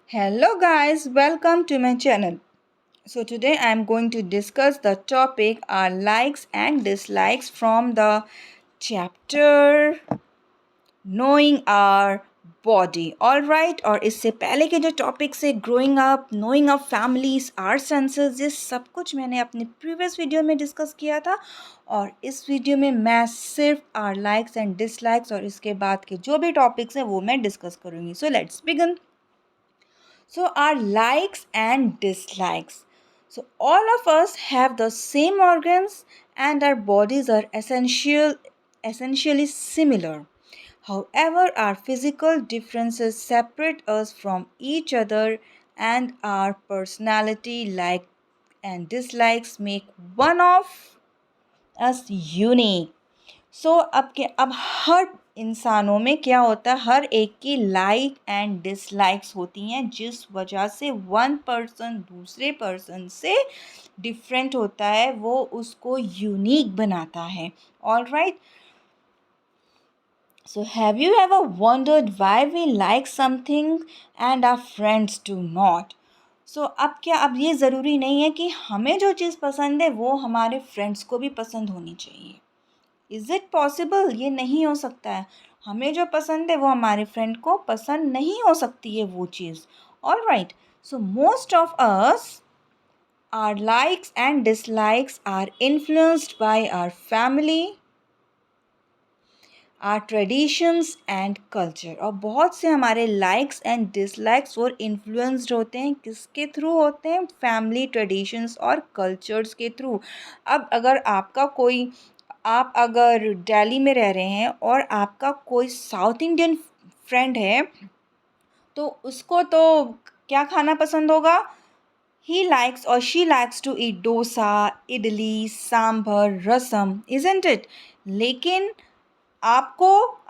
Hello guys, welcome to my channel. So today I am going to discuss the topic our likes and dislikes from the chapter knowing our body. All right, और इससे पहले के जो topics है growing up, knowing up families, our senses, ये सब कुछ मैंने अपने प्रीवियस वीडियो में डिस्कस किया था और इस वीडियो में मैं सिर्फ आर लाइक्स एंड डिसलाइक्स और इसके बाद के जो भी टॉपिक्स हैं वो मैं डिस्कस करूँगी. So let's begin. So, our likes and dislikes. So, all of us have the same organs and our bodies are essentially similar. However, our physical differences separate us from each other and our personality, like and dislikes, make one of us unique. सो अब हर इंसानों में क्या होता है, हर एक की like and dislikes होती हैं जिस वजह से वन पर्सन दूसरे पर्सन से डिफरेंट होता है, वो उसको यूनिक बनाता है. All right. So have you ever wondered why we like something and our friends do not. सो अब ये ज़रूरी नहीं है कि हमें जो चीज़ पसंद है वो हमारे फ्रेंड्स को भी पसंद होनी चाहिए. Is it possible? ये नहीं हो सकता है. हमें जो पसंद है वो हमारे फ्रेंड को पसंद नहीं हो सकती है वो चीज़. All right. So most of us are likes and dislikes are influenced by our family, are traditions and culture. और बहुत से हमारे लाइक्स एंड डिसलाइक्स और इन्फ्लुएंस्ड होते हैं, किसके थ्रू होते हैं? फैमिली, ट्रेडिशंस और कल्चर्स के थ्रू. अब अगर आप अगर दिल्ली में रह रहे हैं और आपका कोई साउथ इंडियन फ्रेंड है तो उसको तो क्या खाना पसंद होगा? ही लाइक्स और she likes to eat dosa, idli, sambar, rasam, isn't it. लेकिन आप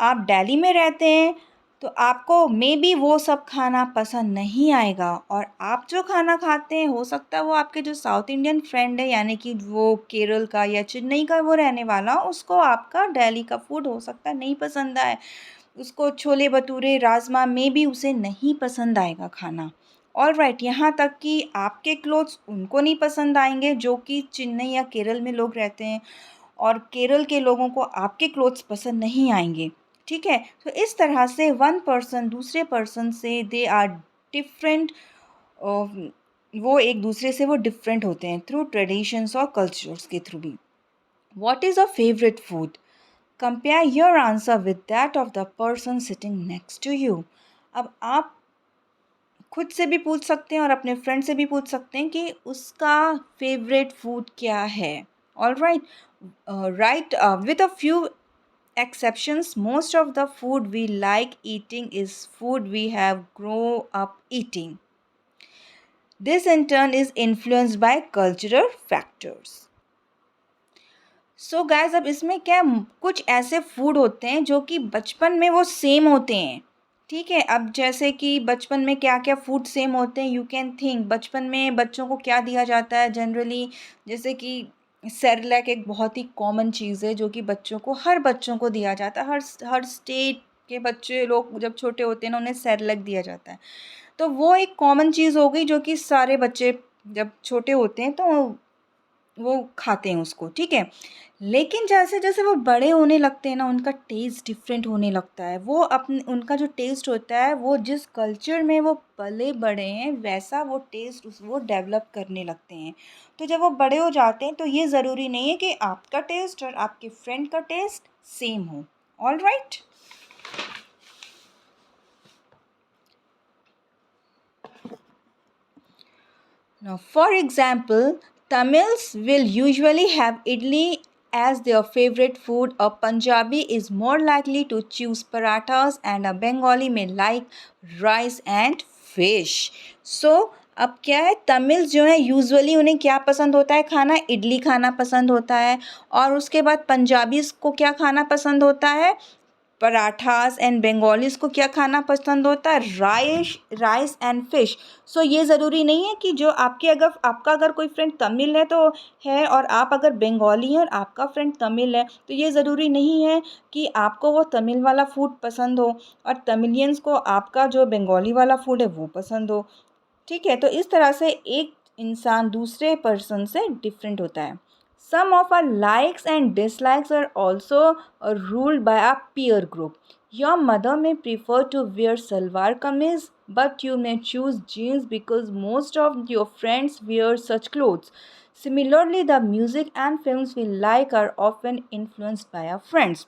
दिल्ली में रहते हैं तो आपको मे बी वो सब खाना पसंद नहीं आएगा और आप जो खाना खाते हैं हो सकता है वो आपके जो साउथ इंडियन फ्रेंड है, यानी कि वो केरल का या चेन्नई का वो रहने वाला, उसको आपका दिल्ली का फूड हो सकता है नहीं पसंद आए. उसको छोले भटूरे, राजमा में भी उसे नहीं पसंद आएगा खाना. All right. यहाँ तक कि आपके क्लोथ्स उनको नहीं पसंद आएंगे जो कि चेन्नई या केरल में लोग रहते हैं, और केरल के लोगों को आपके क्लोथ्स पसंद नहीं आएंगे. ठीक है. तो इस तरह से वन पर्सन दूसरे पर्सन से दे आर डिफरेंट. वो एक दूसरे से वो डिफरेंट होते हैं थ्रू ट्रेडिशंस और कल्चर्स के थ्रू भी. What is a favourite food? Compare your answer with that of the person sitting next to you. अब आप खुद से भी पूछ सकते हैं और अपने फ्रेंड से भी पूछ सकते हैं कि उसका फेवरेट फूड क्या है. All right. Right, with a few exceptions, most of the food we like eating is food we have grown up eating. This in turn is influenced by cultural factors. So guys, अब इसमें क्या कुछ ऐसे food होते हैं जो कि बचपन में वो सेम होते हैं. ठीक है. अब जैसे कि बचपन में क्या क्या फूड सेम होते हैं, यू कैन थिंक. बचपन में बच्चों को क्या दिया जाता है जनरली? जैसे कि सेरेलैक एक बहुत ही कॉमन चीज़ है जो कि हर बच्चों को दिया जाता है. हर स्टेट के बच्चे लोग जब छोटे होते हैं ना उन्हें सेरेलैक दिया जाता है. तो वो एक कॉमन चीज़ हो गई जो कि सारे बच्चे जब छोटे होते हैं तो वो खाते हैं उसको. ठीक है. लेकिन जैसे जैसे वो बड़े होने लगते हैं ना उनका टेस्ट डिफरेंट होने लगता है. वो अपने उनका जो टेस्ट होता है वो जिस कल्चर में वो पले बड़े हैं वैसा वो टेस्ट वो डेवलप करने लगते हैं. तो जब वो बड़े हो जाते हैं तो ये ज़रूरी नहीं है कि आपका टेस्ट और आपके फ्रेंड का टेस्ट सेम हो. All right. Now, for example, Tamils will usually have idli as their favorite food. A Punjabi is more likely to choose parathas, and a Bengali may like rice and fish. So, अब क्या है, Tamils जो है usually उन्हें क्या पसंद होता है खाना? इडली खाना पसंद होता है. और उसके बाद पंजाबीज़ को क्या खाना पसंद होता है? पराठास एंड बंगालीज़ को क्या खाना पसंद होता है? Rice and fish. सो ये ज़रूरी नहीं है कि जो आपका अगर कोई फ्रेंड तमिल है तो है, और आप अगर बंगाली हैं और आपका फ्रेंड तमिल है, तो ये ज़रूरी नहीं है कि आपको वो तमिल वाला फूड पसंद हो और तमिलियंस को आपका जो बंगाली वाला फूड है वो पसंद हो। ठीक है, तो इस तरह से एक इंसान दूसरे पर्सन से डिफरेंट होता है। Some of are likes and dislikes are also ruled by a peer group. Your mother may prefer to wear salwar kameez, but you may choose jeans because most of your friends wear such clothes. Similarly, the music and films we like are often influenced by our friends.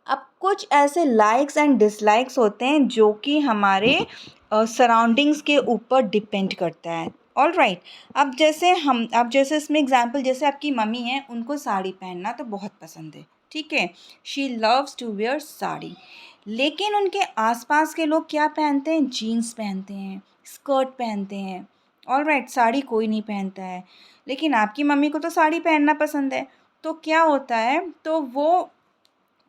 अब कुछ ऐसे likes and dislikes होते हैं जो कि हमारे surroundings के ऊपर डिपेंड करता है। ऑल राइट, अब जैसे इसमें एग्जांपल, जैसे आपकी मम्मी है, उनको साड़ी पहनना तो बहुत पसंद है। ठीक है, she loves to wear sari, लेकिन उनके आसपास के लोग क्या पहनते हैं? जीन्स पहनते हैं, स्कर्ट पहनते हैं। ऑल राइट, साड़ी कोई नहीं पहनता है, लेकिन आपकी मम्मी को तो साड़ी पहनना पसंद है। तो क्या होता है, तो वो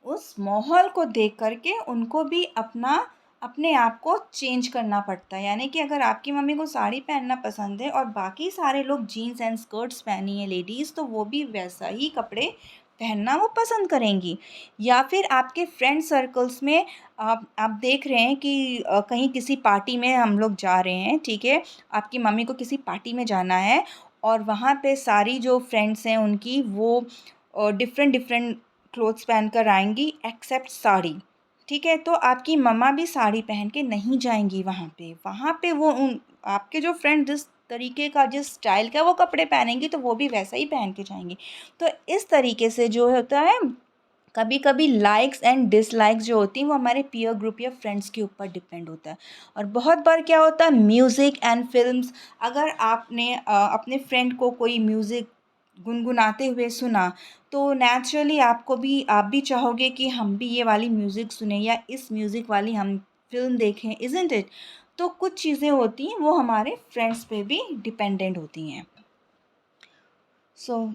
उस माहौल को देख कर के उनको भी अपने आप को चेंज करना पड़ता है। यानी कि अगर आपकी मम्मी को साड़ी पहनना पसंद है और बाकी सारे लोग जीन्स एंड स्कर्ट्स पहनी है लेडीज़, तो वो भी वैसा ही कपड़े पहनना वो पसंद करेंगी। या फिर आपके फ्रेंड सर्कल्स में आप देख रहे हैं कि कहीं किसी पार्टी में हम लोग जा रहे हैं, ठीक है, आपकी मम्मी को किसी पार्टी में जाना है और वहाँ पे सारी जो फ्रेंड्स हैं उनकी वो डिफरेंट डिफरेंट क्लोथ्स पहन कर आएंगी एक्सेप्ट साड़ी। ठीक है, तो आपकी मम्मा भी साड़ी पहन के नहीं जाएंगी वहाँ पे वो आपके जो फ्रेंड जिस तरीके का, जिस स्टाइल का वो कपड़े पहनेंगी, तो वो भी वैसा ही पहन के जाएंगी। तो इस तरीके से जो होता है, कभी कभी लाइक्स एंड डिसलाइक्स जो होती हैं वो हमारे पीयर ग्रुप या फ्रेंड्स के ऊपर डिपेंड होता है। और बहुत बार क्या होता है, म्यूज़िक एंड फिल्म्स, अगर आपने अपने फ्रेंड को कोई म्यूज़िक गुनगुनाते हुए सुना, तो नेचुरली आप भी चाहोगे कि हम भी ये वाली म्यूज़िक सुने या इस म्यूज़िक वाली हम फिल्म देखें, इज़न्ट इट? तो कुछ चीज़ें होती हैं वो हमारे फ्रेंड्स पे भी डिपेंडेंट होती हैं। सो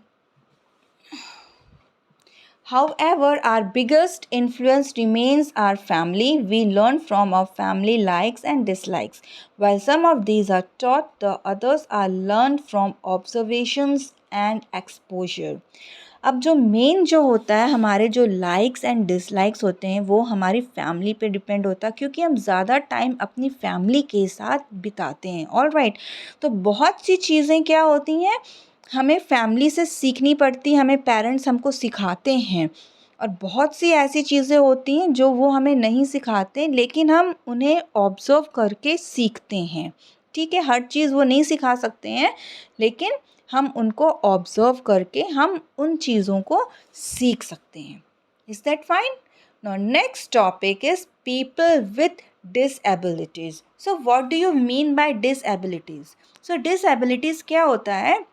however, our biggest influence remains our family. We learn from our family likes and dislikes. While some of these are taught, the others are learned from observations and exposure. अब जो main जो होता है, हमारे जो likes and dislikes होते हैं वो हमारी फैमिली पे डिपेंड होता है, क्योंकि हम ज़्यादा टाइम अपनी फैमिली के साथ बिताते हैं। ऑल राइट, तो बहुत सी चीज़ें क्या होती हैं, हमें फैमिली से सीखनी पड़ती है, हमें पेरेंट्स हमको सिखाते हैं। और बहुत सी ऐसी चीज़ें होती हैं जो वो हमें नहीं सिखाते, लेकिन हम उन्हें ऑब्ज़र्व करके सीखते हैं। ठीक है, हर चीज़ वो नहीं सिखा सकते हैं, लेकिन हम उनको ऑब्ज़र्व करके हम उन चीज़ों को सीख सकते हैं। Is that fine? Now next topic is people with disabilities. So what do you mean by disabilities? So disabilities क्या होता है,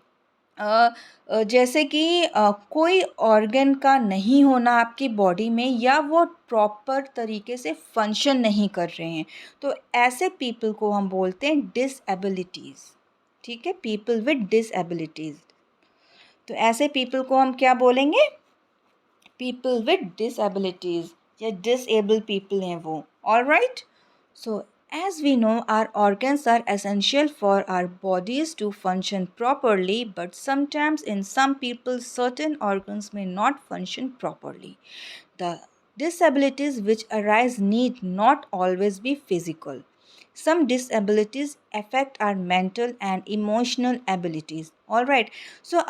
जैसे कि कोई ऑर्गन का नहीं होना आपकी बॉडी में, या वो प्रॉपर तरीके से फंक्शन नहीं कर रहे हैं, तो ऐसे पीपल को हम बोलते हैं डिसएबिलिटीज़। ठीक है, पीपल विद डिसएबिलिटीज़, तो ऐसे पीपल को हम क्या बोलेंगे? पीपल विद डिसएबिलिटीज़, या डिसेबल पीपल हैं वो। All right, so as we know, our organs are essential for our bodies to function properly, but sometimes in some people, certain organs may not function properly. The disabilities which arise need not always be physical. Some disabilities affect our mental and emotional abilities. All right. So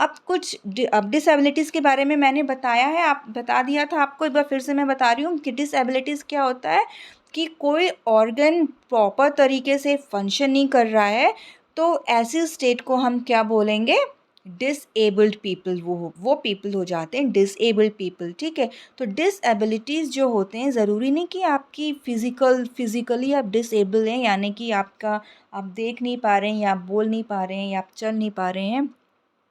अब disabilities के बारे में मैंने बताया है, आप बता दिया था आपको, एक बार फिर से मैं बता रही हूँ कि disabilities क्या होता है, कि कोई ऑर्गन प्रॉपर तरीके से फंक्शन नहीं कर रहा है, तो ऐसी स्टेट को हम क्या बोलेंगे? डिसेबल्ड पीपल, वो पीपल हो जाते हैं डिसेबल्ड पीपल। ठीक है, तो डिसएबिलिटीज़ जो होते हैं, ज़रूरी नहीं कि आपकी फिज़िकली आप डिसेबल हैं, यानी कि आप देख नहीं पा रहे हैं, या आप बोल नहीं पा रहे हैं, या आप चल नहीं पा रहे हैं।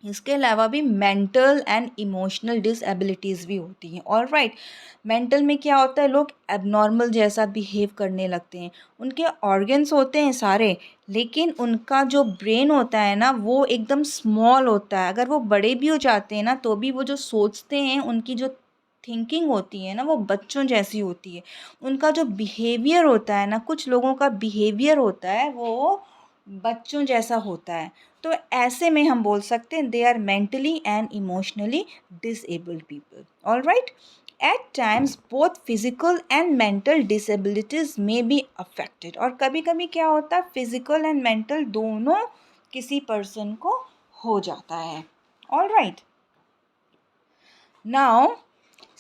इसके अलावा भी मेंटल एंड इमोशनल डिसएबिलिटीज़ भी होती हैं। ऑल राइट, मेंटल में क्या होता है, लोग एबनॉर्मल जैसा बिहेव करने लगते हैं। उनके ऑर्गन्स होते हैं सारे, लेकिन उनका जो ब्रेन होता है ना, वो एकदम स्मॉल होता है। अगर वो बड़े भी हो जाते हैं ना, तो भी वो जो सोचते हैं, उनकी जो थिंकिंग होती है ना वो बच्चों जैसी होती है, उनका जो बिहेवियर होता है ना, कुछ लोगों का बिहेवियर होता है वो बच्चों जैसा होता है। तो ऐसे में हम बोल सकते हैं they are mentally and emotionally disabled people. Alright, at times both physical and mental disabilities में बी अफेक्टेड। और कभी कभी क्या होता है फिजिकल एंड मेंटल दोनों किसी पर्सन को हो जाता है। Alright, now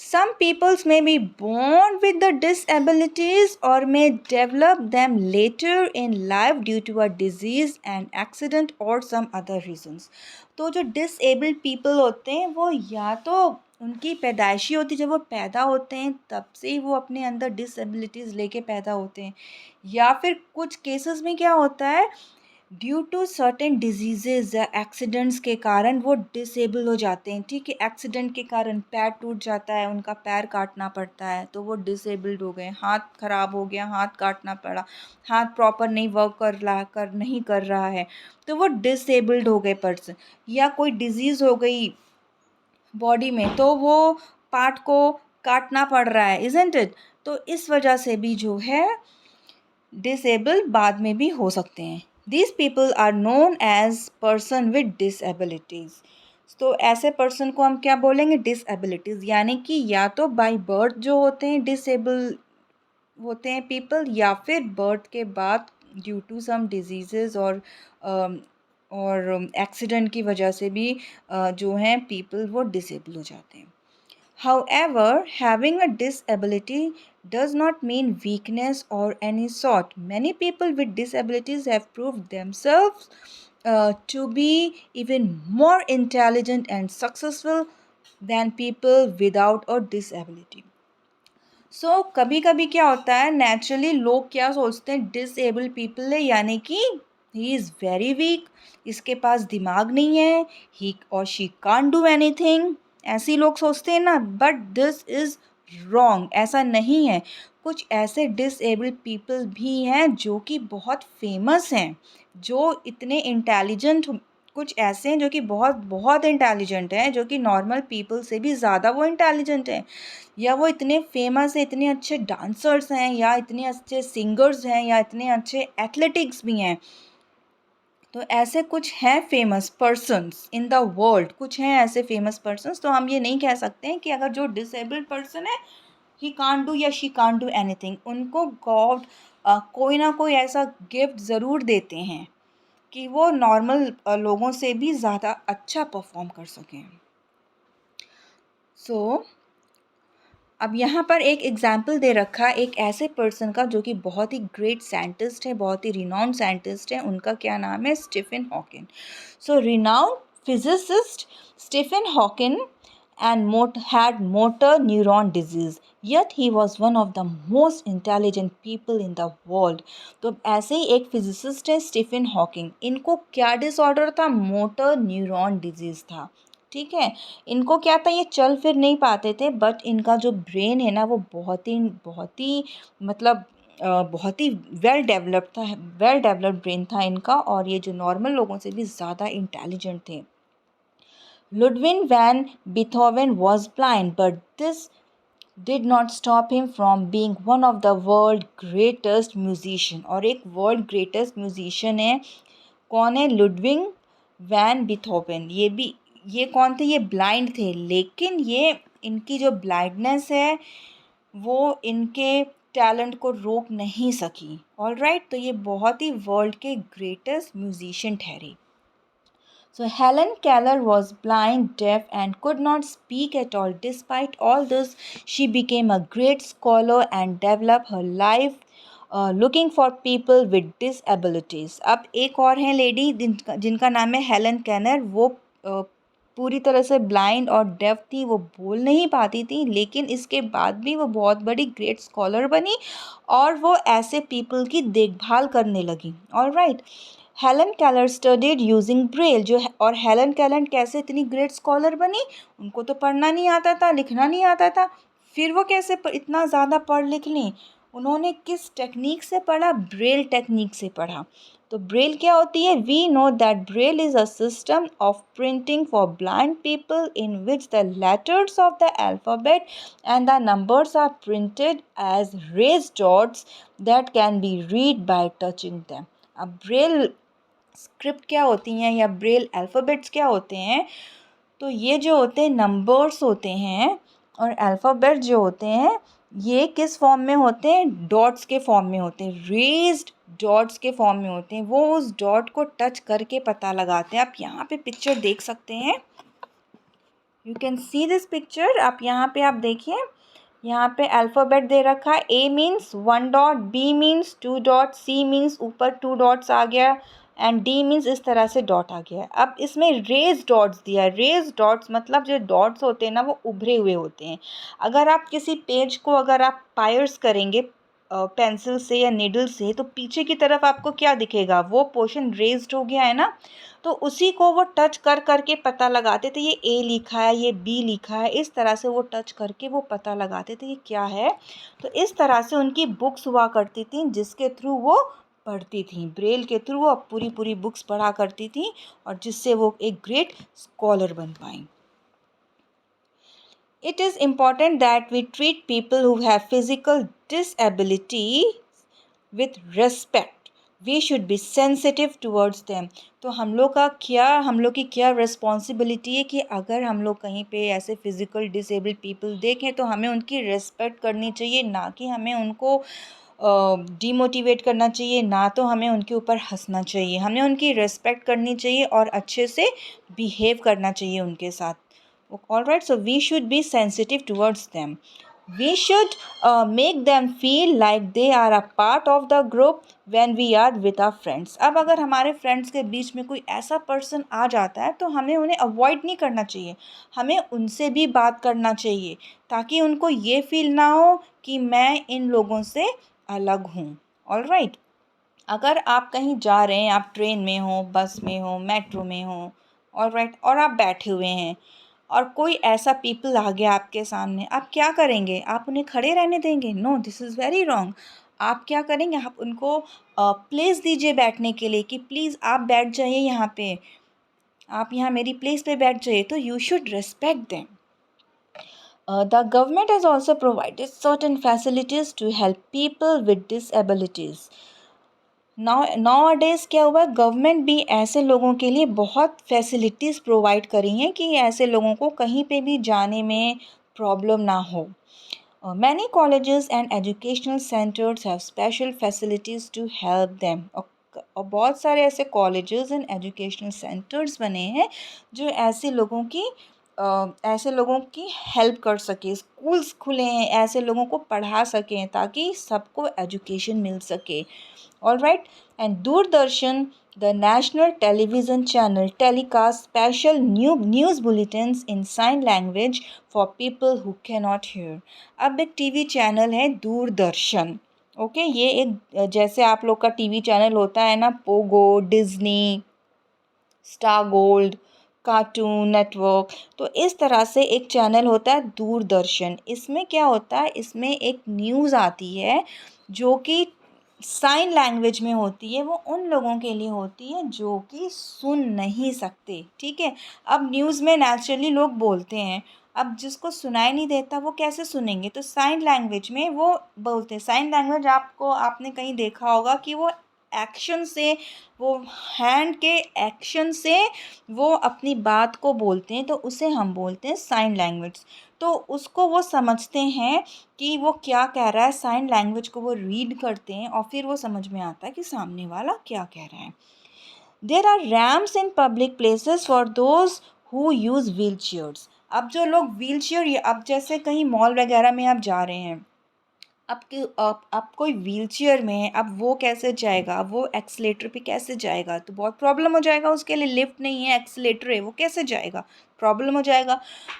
some peoples may be born with the disabilities or may develop them later in life due to a disease, an accident or some other reasons. तो जो disabled people होते हैं वो या तो उनकी पैदाइशी होती है, जब वो पैदा होते हैं तब से ही वो अपने अंदर डिसेबिलिटीज़ लेके पैदा होते हैं, या फिर कुछ केसेस में क्या होता है ड्यू टू सर्टेन डिजीजेज या एक्सीडेंट्स के कारण वो डिसेबल हो जाते हैं। ठीक है, एक्सीडेंट के कारण पैर टूट जाता है, उनका पैर काटना पड़ता है तो वो डिसेबल्ड हो गए। हाथ खराब हो गया, हाथ काटना पड़ा, हाथ प्रॉपर नहीं वर्क कर रहा है तो वो डिसेबल्ड हो गए पर्सन। या कोई डिजीज़ हो गई बॉडी में तो वो पार्ट को काटना पड़ रहा है, इजंट इट। तो इस वजह से भी जो है डिसेबल बाद में भी हो सकते हैं। These people are known as person with disabilities. तो ऐसे पर्सन को हम क्या बोलेंगे, डिसएबिलिटीज़, यानी कि या तो बाय बर्थ जो होते हैं डिसेबल होते हैं पीपल, या फिर बर्थ के बाद ड्यू टू सम डिजीज़ेज और एक्सीडेंट की वजह से भी जो हैं पीपल वो डिसेबल हो जाते हैं। However, having a disability does not mean weakness or any sort. Many people with disabilities have proved themselves to be even more intelligent and successful than people without a disability. सो कभी कभी क्या होता है naturally लोग क्या सोचते हैं disabled people है यानी कि ही इज़ वेरी वीक, इसके पास दिमाग नहीं है, ही और शी कांट डू एनीथिंग, ऐसे लोग सोचते हैं ना। बट दिस इज़ रॉन्ग, ऐसा नहीं है। कुछ ऐसे डिसेबल्ड पीपल भी हैं जो कि बहुत फेमस हैं, जो इतने इंटेलिजेंट, कुछ ऐसे हैं जो कि बहुत बहुत इंटेलिजेंट हैं, जो कि नॉर्मल पीपल से भी ज़्यादा वो इंटेलिजेंट हैं, या वो इतने फेमस हैं, इतने अच्छे डांसर्स हैं, या इतने अच्छे सिंगर्स हैं, या इतने अच्छे एथलेटिक्स भी हैं। तो ऐसे कुछ हैं famous persons in the world, कुछ हैं ऐसे फेमस पर्सन्स। तो हम ये नहीं कह सकते हैं कि अगर जो डिसेबल्ड पर्सन है ही कांट डू या शी कांट डू एनीथिंग, उनको गॉड कोई ना कोई ऐसा गिफ्ट ज़रूर देते हैं कि वो नॉर्मल लोगों से भी ज़्यादा अच्छा परफॉर्म कर सकें। सो अब यहाँ पर एक एग्जाम्पल दे रखा है एक ऐसे पर्सन का जो कि बहुत ही ग्रेट साइंटिस्ट है, बहुत ही रिनाउंड साइंटिस्ट है। उनका क्या नाम है, Stephen Hawking. So renowned physicist Stephen Hawking and had motor neuron disease, yet he was one of the most intelligent people in the world. तो ऐसे ही एक फिजिसिस्ट है स्टीफन हॉकिंग, इनको क्या डिसऑर्डर था, मोटर न्यूरॉन डिजीज़ था। ठीक है, इनको क्या था, ये चल फिर नहीं पाते थे, बट इनका जो ब्रेन है ना वो बहुत ही मतलब बहुत ही वेल डेवलप्ड ब्रेन था इनका, और ये जो नॉर्मल लोगों से भी ज़्यादा इंटेलिजेंट थे। Ludwig van Beethoven was blind, but this did not stop him from being one of the world greatest musician। और एक वर्ल्ड ग्रेटेस्ट म्यूजिशियन है, कौन है, लुडविग वैन बिथोवेन। ये कौन थे, ये ब्लाइंड थे, लेकिन ये इनकी जो ब्लाइंडनेस है वो इनके टैलेंट को रोक नहीं सकी। ऑलराइट, तो ये बहुत ही वर्ल्ड के ग्रेटेस्ट म्यूजिशियन ठहरे। So Helen Keller was blind, deaf, and could not speak at all. Despite all this, she became a great scholar and developed her life looking for people with disabilities. अब एक और हैं lady जिनका नाम है Helen कैनर। वो पूरी तरह से ब्लाइंड और डेफ थी, वो बोल नहीं पाती थी, लेकिन इसके बाद भी वो बहुत बड़ी ग्रेट स्कॉलर बनी और वो ऐसे पीपल की देखभाल करने लगी। Alright, Helen Keller studied using Braille. और हेलन केलर कैसे इतनी ग्रेट स्कॉलर बनी, उनको तो पढ़ना नहीं आता था, लिखना नहीं आता था, फिर वो कैसे इतना ज़्यादा पढ़ लिख लें। उन्होंने किस टेक्निक से पढ़ा, ब्रेल टेक्निक से पढ़ा। तो ब्रेल क्या होती है? We know that braille is a system of printing for blind people in which the letters of the alphabet and the numbers are printed as raised dots that can be read by touching them. अब braille script क्या होती हैं या Braille alphabets क्या होते हैं? तो ये जो होते हैं नंबर्स होते हैं और अल्फ़ाबेट जो होते हैं ये किस फॉर्म में होते हैं? डॉट्स के फॉर्म में होते हैं, रेज्ड डॉट्स के फॉर्म में होते हैं। वो उस डॉट को टच करके पता लगाते हैं। आप यहाँ पे पिक्चर देख सकते हैं, you can see this picture. आप यहाँ पे आप देखिए, यहाँ पे अल्फ़ाबेट दे रखा है। A means 1 dot, B means 2 dot, C means ऊपर 2 डॉट्स आ गया एंड डी मीन्स इस तरह से डॉट आ गया है। अब इसमें रेज डॉट्स दिया है। रेज डॉट्स मतलब जो डॉट्स होते हैं ना वो उभरे हुए होते हैं। अगर आप किसी पेज को अगर आप पायर्स करेंगे पेंसिल से या नीडल से तो पीछे की तरफ आपको क्या दिखेगा? वो पोर्शन रेज्ड हो गया है ना, तो उसी को वो टच कर करके पता लगाते थे। ये ए लिखा है, ये बी लिखा है, इस तरह से वो टच करके वो पता लगाते थे ये क्या है। तो इस तरह से उनकी बुक्स हुआ करती थी जिसके थ्रू वो पढ़ती थी। ब्रेल के थ्रू वो पूरी पूरी बुक्स पढ़ा करती थी और जिससे वो एक ग्रेट स्कॉलर बन पाई। It is important that we treat people who have physical disability with respect. We should be sensitive towards them. तो हम लोग की क्या रिस्पॉन्सिबिलिटी है कि अगर हम लोग कहीं पे ऐसे फिज़िकल डिसेबल्ड पीपल देखें तो हमें उनकी रिस्पेक्ट करनी चाहिए, ना कि हमें उनको डीमोटिवेट करना चाहिए, ना तो हमें उनके ऊपर हंसना चाहिए। हमें उनकी रिस्पेक्ट करनी चाहिए और अच्छे से बिहेव करना चाहिए उनके साथ। All right, so we should be sensitive towards them. We should make them feel like they are a part of the group when we are with our friends. अब अगर हमारे फ्रेंड्स के बीच में कोई ऐसा पर्सन आ जाता है तो हमें उन्हें अवॉइड नहीं करना चाहिए, हमें उनसे भी बात करना चाहिए ताकि उनको ये फील ना हो कि मैं इन लोगों से अलग हूँ। ऑल राइट, अगर आप कहीं जा रहे हैं, आप ट्रेन में हो, बस में हो, मेट्रो में हो, ऑल राइट, और आप बैठे हुए हैं और कोई ऐसा पीपल आ गया आपके सामने, आप क्या करेंगे? आप उन्हें खड़े रहने देंगे? No, this is very wrong. आप क्या करेंगे? आप उनको प्लेस दीजिए बैठने के लिए कि प्लीज़ आप बैठ जाइए यहाँ पे, आप यहाँ मेरी प्लेस पे बैठ जाइए। तो you should respect them. The government has also provided certain facilities to help people with disabilities. Now days क्या हुआ, गवर्नमेंट भी ऐसे लोगों के लिए बहुत फैसिलिटीज़ प्रोवाइड करी हैं कि ऐसे लोगों को कहीं पे भी जाने में प्रॉब्लम ना हो। Many colleges and educational centres have special facilities to help them. और बहुत सारे ऐसे कॉलेजेस एंड एजुकेशनल सेंटर्स बने हैं जो ऐसे लोगों की हेल्प कर सके। स्कूल्स खुले हैं ऐसे लोगों को पढ़ा सकें ताकि सबको एजुकेशन मिल सके। All right, and Doordarshan, the national television channel, telecasts special news bulletins in sign language for people who cannot hear. अब एक टीवी चैनल है दूरदर्शन। ओके, ये एक जैसे आप लोग का टीवी चैनल होता है ना, Pogo, Disney, star gold, cartoon network, तो इस तरह से एक चैनल होता है दूरदर्शन। इसमें क्या होता है, इसमें एक न्यूज़ आती है जो कि साइन लैंग्वेज में होती है। वो उन लोगों के लिए होती है जो कि सुन नहीं सकते। ठीक है, अब न्यूज़ में नेचुरली लोग बोलते हैं, अब जिसको सुनाई नहीं देता वो कैसे सुनेंगे? तो साइन लैंग्वेज में वो बोलते हैं। साइन लैंग्वेज आपने कहीं देखा होगा कि वो एक्शन से, वो हैंड के एक्शन से वो अपनी बात को बोलते हैं, तो उसे हम बोलते हैं साइन लैंग्वेज। तो उसको वो समझते हैं कि वो क्या कह रहा है, साइन लैंग्वेज को वो रीड करते हैं और फिर वो समझ में आता है कि सामने वाला क्या कह रहा है। There are ramps in public places for those who use wheelchairs. अब जो लोग व्हील चेयर, अब जैसे कहीं मॉल वगैरह में आप जा रहे हैं, अब कोई व्हीलचेयर में है, अब वो कैसे जाएगा? अब वो एक्सीलेटर पे कैसे जाएगा? तो बहुत प्रॉब्लम हो जाएगा उसके लिए। लिफ्ट नहीं है, एक्सीलेटर है, वो कैसे जाएगा? प्रॉब्लम हो जाएगा।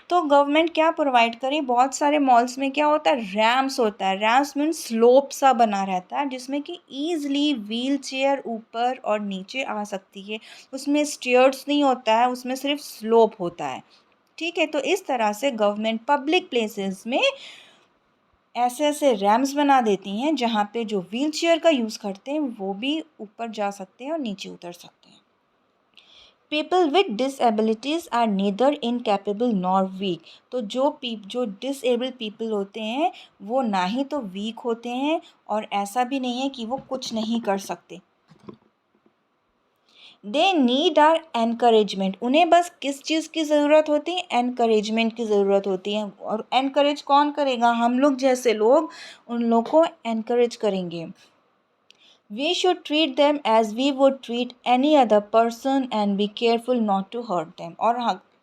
तो गवर्नमेंट क्या प्रोवाइड करे, बहुत सारे मॉल्स में क्या होता है, रैम्स होता है। रैम्स मीन्स स्लोप सा बना रहता है जिसमें कि ईज़िली व्हीलचेयर ऊपर और नीचे आ सकती है। उसमें स्टेयर्स नहीं होता है, उसमें सिर्फ स्लोप होता है। ठीक है, तो इस तरह से गवर्नमेंट पब्लिक प्लेसेस में ऐसे ऐसे रैम्स बना देती हैं जहाँ पे जो व्हील चेयर का यूज़ करते हैं वो भी ऊपर जा सकते हैं और नीचे उतर सकते हैं। People with disabilities are neither incapable nor weak. तो जो डिसेबल्ड पीपल होते हैं वो ना ही तो वीक होते हैं और ऐसा भी नहीं है कि वो कुछ नहीं कर सकते। They need our encouragement. उन्हें बस किस चीज़ की ज़रूरत होती है? एनकरेजमेंट की ज़रूरत होती है। और एनकरेज कौन करेगा? हम लोग जैसे लोग उन लोग को एनकरेज करेंगे। We should treat them as we would treat any other person and be careful not to hurt them.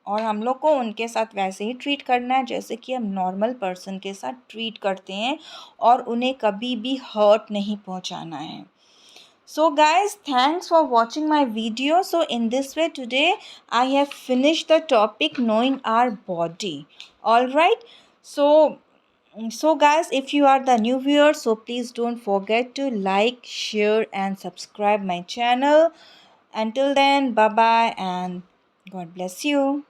और हम लोग को उनके साथ वैसे ही ट्रीट करना है जैसे कि हम नॉर्मल पर्सन के साथ ट्रीट करते हैं और उन्हें कभी भी हर्ट नहीं पहुंचाना है। So guys, thanks for watching my video. So in this way today I have finished the topic knowing our body. Alright. So guys, if you are the new viewer, so please don't forget to like, share and subscribe my channel. Until then, bye bye and God bless you.